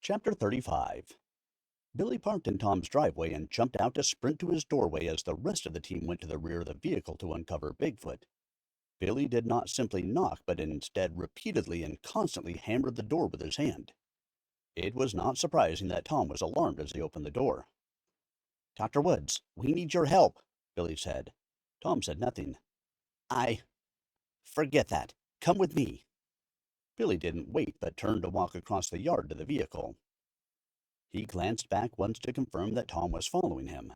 Chapter 35. Billy parked in Tom's driveway and jumped out to sprint to his doorway as the rest of the team went to the rear of the vehicle to uncover Bigfoot. Billy did not simply knock, but instead repeatedly and constantly hammered the door with his hand. It was not surprising that Tom was alarmed as he opened the door. "Dr. Woods, we need your help," Billy said. Tom said nothing. "I forget that. Come with me." Billy didn't wait, but turned to walk across the yard to the vehicle. He glanced back once to confirm that Tom was following him.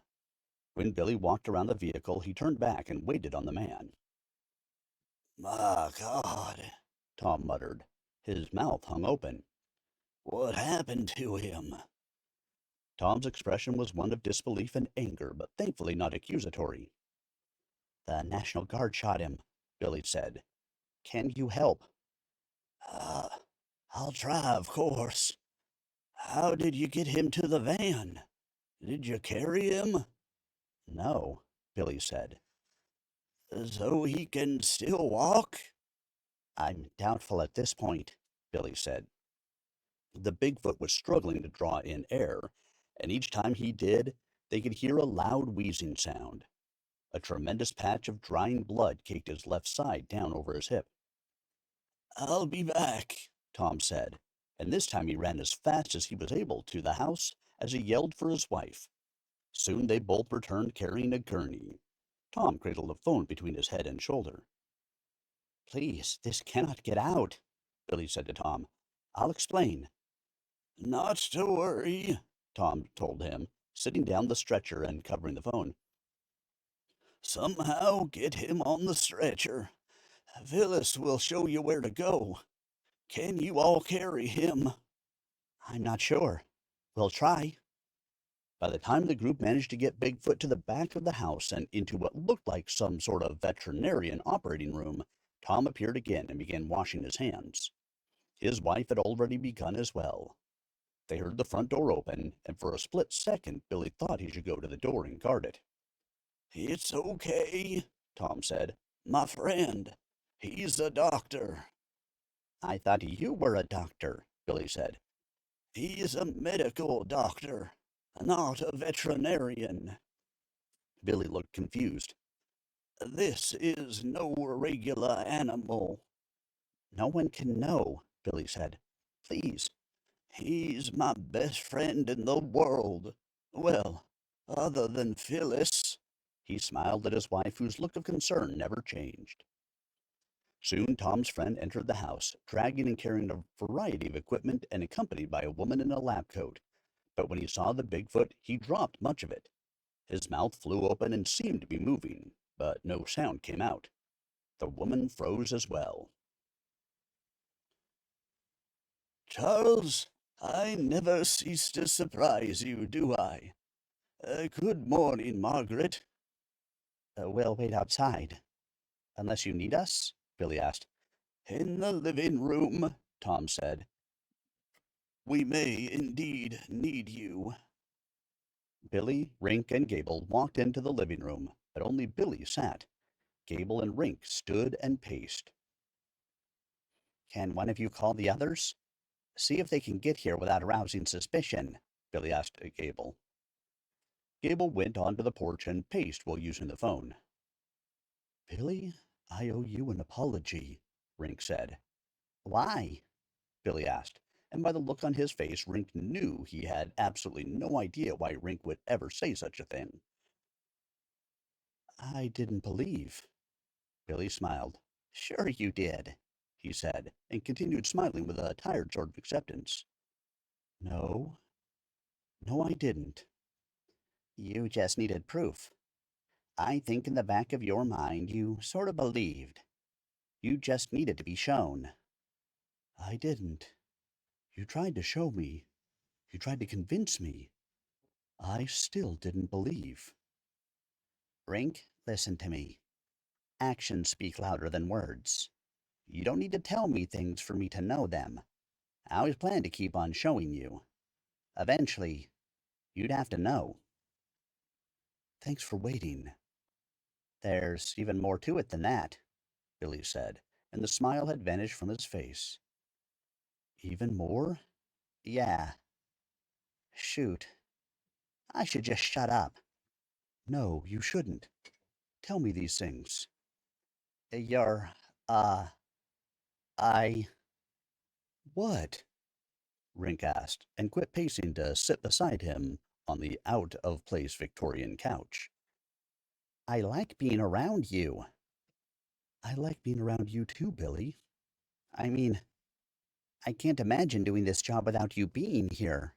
When Billy walked around the vehicle, he turned back and waited on the man. "My God," Tom muttered. His mouth hung open. "What happened to him?" Tom's expression was one of disbelief and anger, but thankfully not accusatory. "The National Guard shot him," Billy said. "Can you help?" Uh, I'll try, of course. How did you get him to the van? Did you carry him?" "No," Billy said. "So he can still walk?" "I'm doubtful at this point," Billy said. The Bigfoot was struggling to draw in air, and each time he did, they could hear a loud wheezing sound. A tremendous patch of drying blood caked his left side down over his hip. "I'll be back," Tom said, and this time he ran as fast as he was able to the house as he yelled for his wife. Soon they both returned carrying a gurney. Tom cradled a phone between his head and shoulder. "Please, this cannot get out," Billy said to Tom. "I'll explain." "Not to worry," Tom told him, sitting down the stretcher and covering the phone. "Somehow get him on the stretcher. Phyllis will show you where to go. Can you all carry him?" "I'm not sure. We'll try." By the time the group managed to get Bigfoot to the back of the house and into what looked like some sort of veterinarian operating room, Tom appeared again and began washing his hands. His wife had already begun as well. They heard the front door open, and for a split second Billy thought he should go to the door and guard it. "It's okay," Tom said. "My friend. He's a doctor." "I thought you were a doctor," Billy said. "He's a medical doctor, not a veterinarian." Billy looked confused. "This is no regular animal." "No one can know," Billy said. "Please." "He's my best friend in the world. Well, other than Phyllis." He smiled at his wife, whose look of concern never changed. Soon Tom's friend entered the house, dragging and carrying a variety of equipment and accompanied by a woman in a lab coat. But when he saw the Bigfoot, he dropped much of it. His mouth flew open and seemed to be moving, but no sound came out. The woman froze as well. "Charles, I never cease to surprise you, do I? Good morning, Margaret." "We'll wait outside. Unless you need us?" Billy asked. "In the living room," Tom said. "We may indeed need you." Billy, Rink, and Gable walked into the living room, but only Billy sat. Gable and Rink stood and paced. "Can one of you call the others? See if they can get here without arousing suspicion," Billy asked Gable. Gable went onto the porch and paced while using the phone. "Billy, I owe you an apology," Rink said. "Why?" Billy asked, and by the look on his face, Rink knew he had absolutely no idea why Rink would ever say such a thing. "I didn't believe." Billy smiled. "Sure you did," he said, and continued smiling with a tired sort of acceptance. "No, no, I didn't." "You just needed proof. I think in the back of your mind you sort of believed. You just needed to be shown." "I didn't. You tried to show me. You tried to convince me. I still didn't believe." "Rink, listen to me. Actions speak louder than words. You don't need to tell me things for me to know them. I always planned to keep on showing you. Eventually, you'd have to know." "Thanks for waiting." "There's even more to it than that," Billy said, and the smile had vanished from his face. "Even more?" "Yeah. Shoot, I should just shut up. No, you shouldn't. Tell me these things. You're, uh, I. What? Rink asked, and quit pacing to sit beside him on the out-of-place Victorian couch. I like being around you. I like being around you too, Billy. I mean, I can't imagine doing this job without you being here.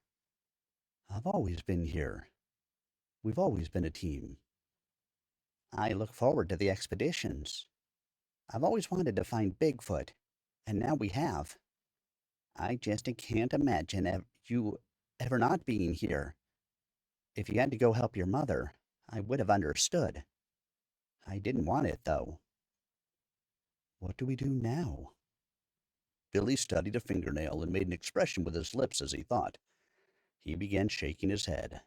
I've always been here. We've always been a team. I look forward to the expeditions. I've always wanted to find Bigfoot, and now we have. I just can't imagine you ever not being here. If you had to go help your mother, I would have understood. I didn't want it, though. What do we do now? Billy studied a fingernail and made an expression with his lips as he thought. He began shaking his head.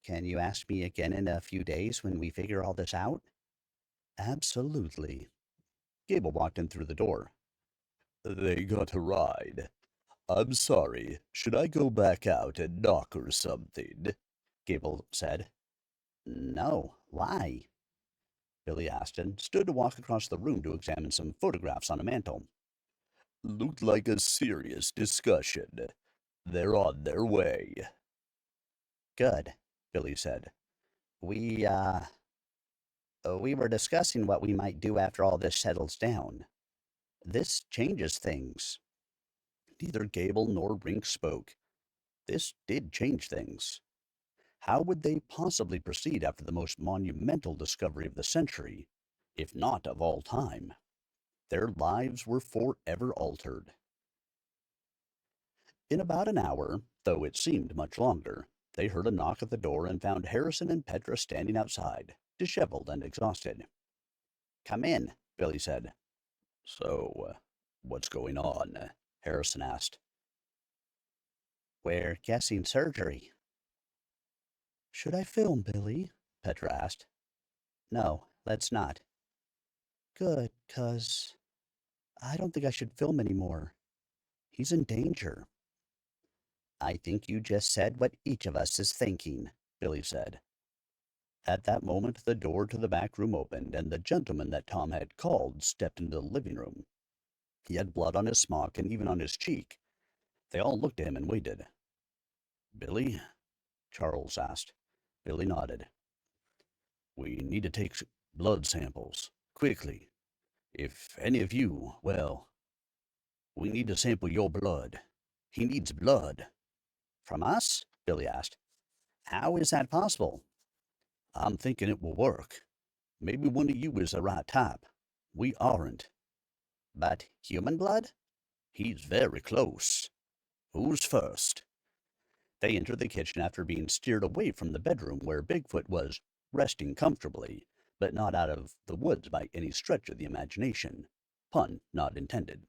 Can you ask me again in a few days when we figure all this out? Absolutely. Gable walked in through the door. They got a ride. I'm sorry. Should I go back out and knock or something? Gable said. No. Why? Billy asked and stood to walk across the room to examine some photographs on a mantel. Looked like a serious discussion. They're on their way. Good, Billy said. We were discussing what we might do after all this settles down. This changes things. Neither Gable nor Rink spoke. This did change things. How would they possibly proceed after the most monumental discovery of the century, if not of all time? Their lives were forever altered. In about an hour, though it seemed much longer, they heard a knock at the door and found Harrison and Petra standing outside, disheveled and exhausted. Come in, Billy said. So, what's going on? Harrison asked. We're guessing surgery. Should I film, Billy? Petra asked. No, let's not. Good, 'cause I don't think I should film anymore. He's in danger. I think you just said what each of us is thinking, Billy said. At that moment, the door to the back room opened, and the gentleman that Tom had called stepped into the living room. He had blood on his smock and even on his cheek. They all looked at him and waited. Billy? Charles asked. Billy nodded. We need to take blood samples, quickly. If any of you, well, we need to sample your blood. He needs blood. From us? Billy asked. How is that possible? I'm thinking it will work. Maybe one of you is the right type. We aren't. But human blood? He's very close. Who's first? They entered the kitchen after being steered away from the bedroom where Bigfoot was resting comfortably, but not out of the woods by any stretch of the imagination. Pun not intended.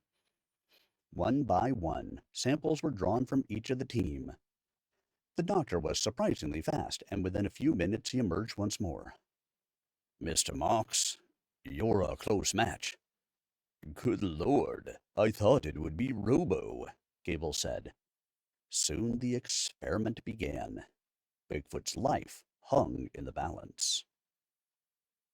One by one, samples were drawn from each of the team. The doctor was surprisingly fast, and within a few minutes he emerged once more. Mr. Marks, you're a close match. Good Lord, I thought it would be Robo, Gable said. Soon the experiment began. Bigfoot's life hung in the balance.